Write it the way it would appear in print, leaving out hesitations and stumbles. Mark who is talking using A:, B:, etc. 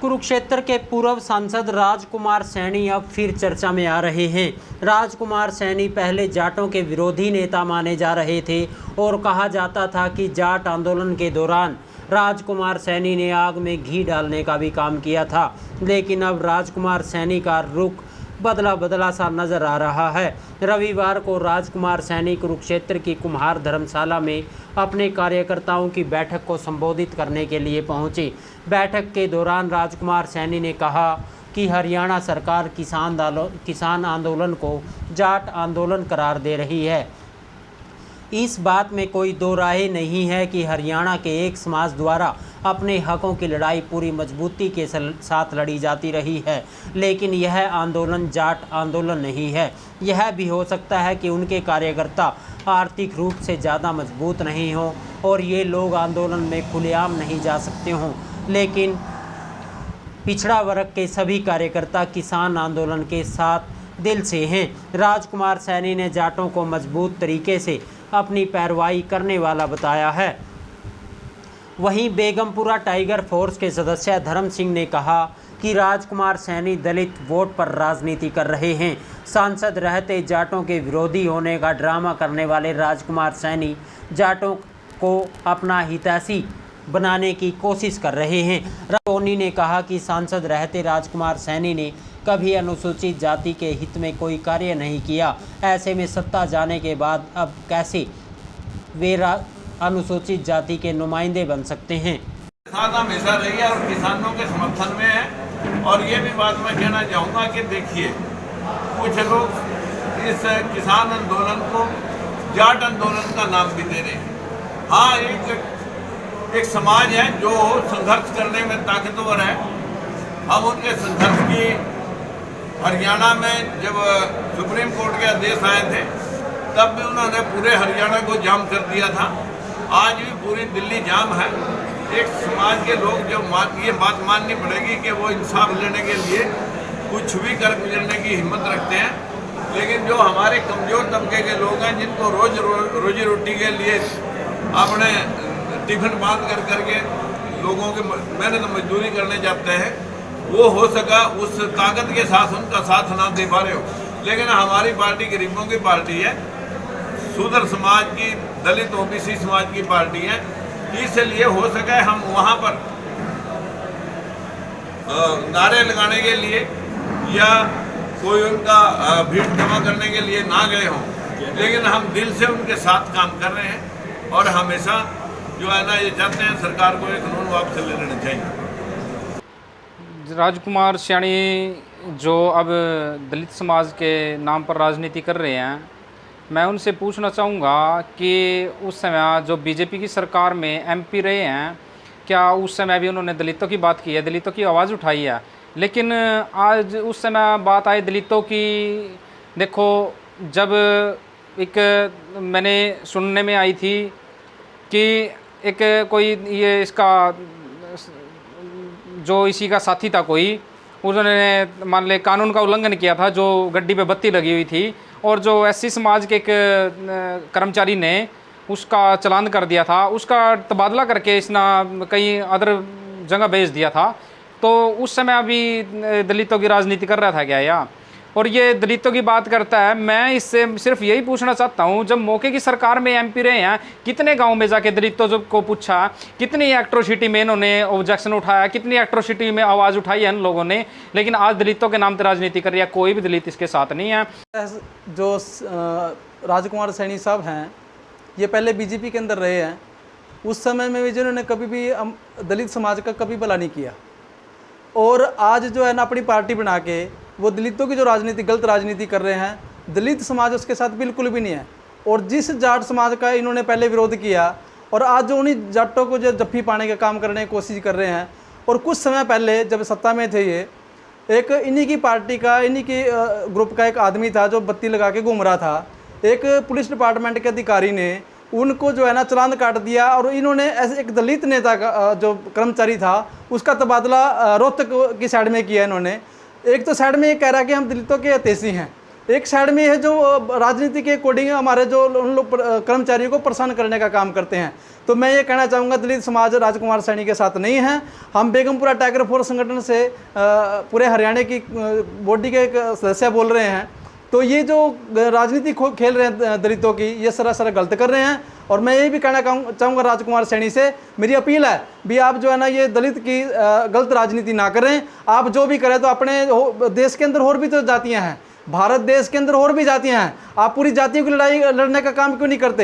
A: कुरुक्षेत्र के पूर्व सांसद राजकुमार सैनी अब फिर चर्चा में आ रहे हैं। राजकुमार सैनी पहले जाटों के विरोधी नेता माने जा रहे थे और कहा जाता था कि जाट आंदोलन के दौरान राजकुमार सैनी ने आग में घी डालने का भी काम किया था। लेकिन अब राजकुमार सैनी का रुख बदला सा नजर आ रहा है। रविवार को राजकुमार सैनी कुरुक्षेत्र की कुम्हार धर्मशाला में अपने कार्यकर्ताओं की बैठक को संबोधित करने के लिए पहुंचे। बैठक के दौरान राजकुमार सैनी ने कहा कि हरियाणा सरकार किसान आंदोलन को जाट आंदोलन करार दे रही है। इस बात में कोई दो राय नहीं है कि हरियाणा के एक समाज द्वारा अपने हकों की लड़ाई पूरी मजबूती के साथ लड़ी जाती रही है, लेकिन यह आंदोलन जाट आंदोलन नहीं है। यह भी हो सकता है कि उनके कार्यकर्ता आर्थिक रूप से ज़्यादा मजबूत नहीं हों और ये लोग आंदोलन में खुलेआम नहीं जा सकते हों, लेकिन पिछड़ा वर्ग के सभी कार्यकर्ता किसान आंदोलन के साथ दिल से हैं। राजकुमार सैनी ने जाटों को मजबूत तरीके से अपनी पैरवाई करने वाला बताया है। वहीं बेगमपुरा टाइगर फोर्स के सदस्य धर्म सिंह ने कहा कि राजकुमार सैनी दलित वोट पर राजनीति कर रहे हैं। सांसद रहते जाटों के विरोधी होने का ड्रामा करने वाले राजकुमार सैनी जाटों को अपना हितैषी बनाने की कोशिश कर रहे हैं। सोनी ने कहा कि सांसद रहते राजकुमार सैनी ने कभी अनुसूचित जाति के हित में कोई कार्य नहीं किया। ऐसे में सत्ता जाने के बाद अब कैसे वे अनुसूचित जाति के नुमाइंदे बन सकते हैं।
B: किसान हमेशा रही है और किसानों के समर्थन में है। और ये भी बात मैं कहना चाहूँगा कि देखिए, कुछ लोग इस किसान आंदोलन को जाट आंदोलन का नाम भी दे रहे हैं। हाँ, एक समाज है जो संघर्ष करने में ताकतवर है। हम उनके संघर्ष की हरियाणा में जब सुप्रीम कोर्ट के आदेश आए थे तब भी उन्होंने पूरे हरियाणा को जाम कर दिया था। आज भी पूरी दिल्ली जाम है। एक समाज के लोग जो ये बात माननी पड़ेगी कि वो इंसाफ लेने के लिए कुछ भी कर गुजरने की हिम्मत रखते हैं। लेकिन जो हमारे कमज़ोर तबके के लोग हैं, जिनको रोजी रोटी के लिए अपने टिफिन बांध कर करके लोगों की मेहनत मजदूरी करने जाते हैं, वो हो सका उस ताकत के साथ उनका साथ ना दे पा रहे हो। लेकिन हमारी पार्टी गरीबों की पार्टी है, शूद्र समाज की, दलित ओबीसी समाज की पार्टी है। इसलिए हो सके हम वहाँ पर नारे लगाने के लिए या कोई उनका भीड़ जमा करने के लिए ना गए हों, लेकिन हम दिल से उनके साथ काम कर रहे हैं और हमेशा जो है ना, ये चाहते हैं सरकार को ये कानून वापस ले लेना चाहिए।
C: राजकुमार सैनी जो अब दलित समाज के नाम पर राजनीति कर रहे हैं, मैं उनसे पूछना चाहूँगा कि उस समय जो बीजेपी की सरकार में एमपी रहे हैं, क्या उस समय भी उन्होंने दलितों की बात की है, दलितों की आवाज़ उठाई है? लेकिन आज उस समय बात आई दलितों की, देखो जब एक मैंने सुनने में आई थी कि एक कोई ये इसका जो इसी का साथी था कोई, उन्होंने मान ले कानून का उल्लंघन किया था, जो गड्डी पे बत्ती लगी हुई थी, और जो एससी समाज के एक कर्मचारी ने उसका चालान कर दिया था, उसका तबादला करके इसने कहीं अदर जगह भेज दिया था। तो उस समय अभी दलितों की राजनीति कर रहा था क्या या? और ये दलितों की बात करता है। मैं इससे सिर्फ यही पूछना चाहता हूँ, जब मौके की सरकार में एमपी रहे हैं, कितने गांव में जाके दलितों को पूछा, कितनी एट्रोसिटी में इन्होंने ऑब्जेक्शन उठाया, कितनी एट्रोसिटी में आवाज़ उठाई है इन लोगों ने, लेकिन आज दलितों के नाम पर राजनीति कर रही है। कोई भी दलित इसके साथ नहीं है।
D: जो राजकुमार सैनी साहब हैं, ये पहले बीजेपी के अंदर रहे हैं। उस समय में भी जिन्होंने कभी भी दलित समाज का कभी भला नहीं किया, और आज जो है ना अपनी पार्टी बना के वो दलितों की जो राजनीति, गलत राजनीति कर रहे हैं। दलित समाज उसके साथ बिल्कुल भी नहीं है। और जिस जाट समाज का इन्होंने पहले विरोध किया, और आज जो उन्हीं जाटों को जो जफ्फी पाने का काम करने की कोशिश कर रहे हैं। और कुछ समय पहले जब सत्ता में थे, ये एक इन्हीं की पार्टी का, इन्हीं की ग्रुप का एक आदमी था जो बत्ती लगा के घूम रहा था। एक पुलिस डिपार्टमेंट के अधिकारी ने उनको जो है ना चालान काट दिया, और इन्होंने ऐसे एक दलित नेता का जो कर्मचारी था उसका तबादला रोहतक की साइड में किया इन्होंने। एक तो साइड में ये कह रहा है कि हम दलितों के हितैषी हैं, एक साइड में है जो राजनीति के अकॉर्डिंग हमारे जो उन लोग कर्मचारियों को परेशान करने का काम करते हैं। तो मैं ये कहना चाहूँगा दलित समाज राजकुमार सैनी के साथ नहीं है। हम बेगमपुरा टाइगर फोर्स संगठन से पूरे हरियाणा की बॉडी के एक सदस्य बोल रहे हैं। तो ये जो राजनीति खेल रहे हैं दलितों की, ये सरासर गलत कर रहे हैं। और मैं ये भी कहना चाहूँगा राजकुमार सैनी से, मेरी अपील है भी आप जो है ना ये दलित की गलत राजनीति ना करें। आप जो भी करें तो अपने देश के अंदर और भी तो जातियाँ हैं, भारत देश के अंदर और भी जातियाँ हैं, आप पूरी जातियों की लड़ाई लड़ने का काम क्यों नहीं करते?